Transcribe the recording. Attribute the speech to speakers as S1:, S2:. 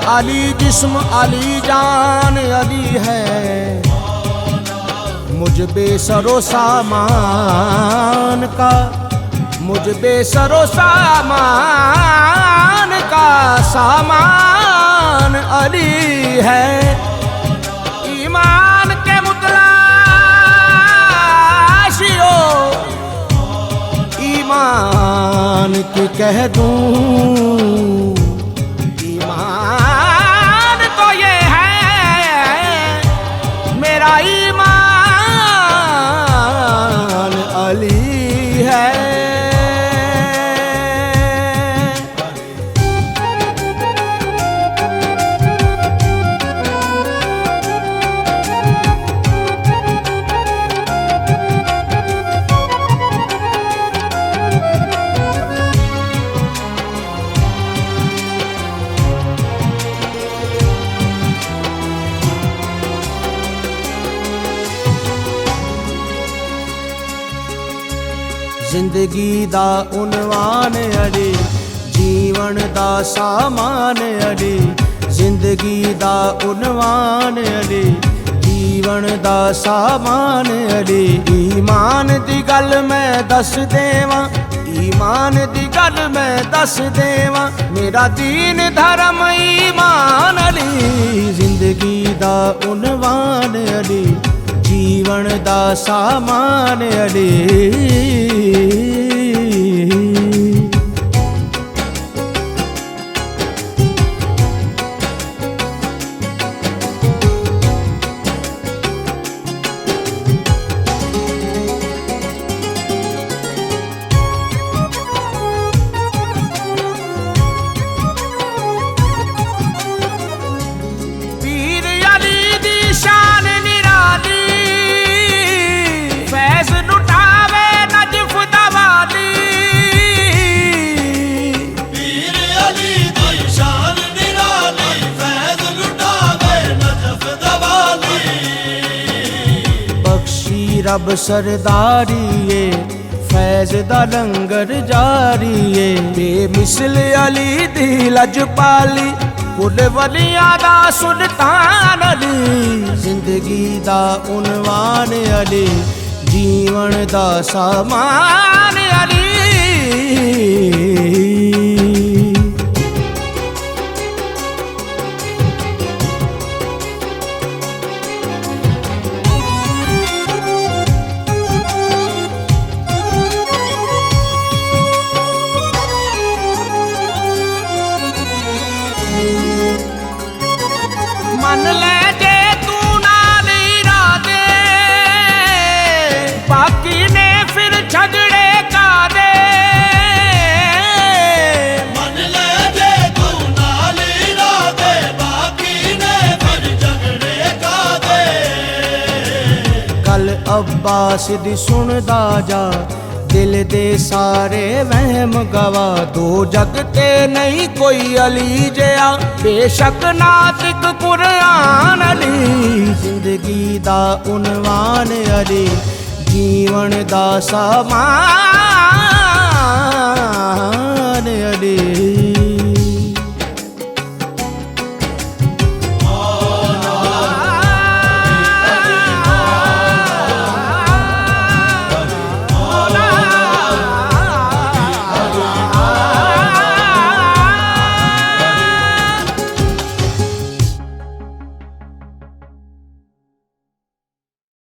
S1: अली जिस्म अली जान अली है, मुझ बेसरो सामान का, मुझ बेसरो सामान का सामान अली है। ईमान के मुतलाशियो ईमान की कह दूं, ईमान तो ये है मेरा ईमान अली है। जिंदगी दा उनवान अड़ी, जीवन दा सामान अड़ी, जिंदगी दा उनवान अड़ी, जीवन दा सामान अड़ी। ईमान दी गल मैं दस देवां, ईमान दी गल मैं दस देवां, मेरा दीन धर्म ईमान अली। जिंदगी दा उनवान अड़ी, जीवन दा सामान अड़ी। पीर अली दी शान निराली, फैज़ लुटावे नजफ दवाली।
S2: पीर अली दी शान निराली, फैज़ लुटावे नजफ दवाली।
S1: बख्शी रब सरदारीए, फैज़ दा लंगर जारीए। बेमिसल अली दी लजपाली, कुल वलियां दा सुल्तान अली। जिंदगी दा उनवान अली, जीवन दा सामान अली। मन ले जे तू नाल इरादे, बाकी ने फिर झगड़े का दे।
S2: मन ले जे तू नाल इरादे, बाकी ने फिर झगड़े का दे।
S1: कल अब्बास दी सुनदा जा, दिल दे सारे वहम गवा। दो जग ते नहीं कोई अली जया, बेशक नातिक कुरान अली। जिंदगी दा उनवान अली, जीवन दा सामान अली।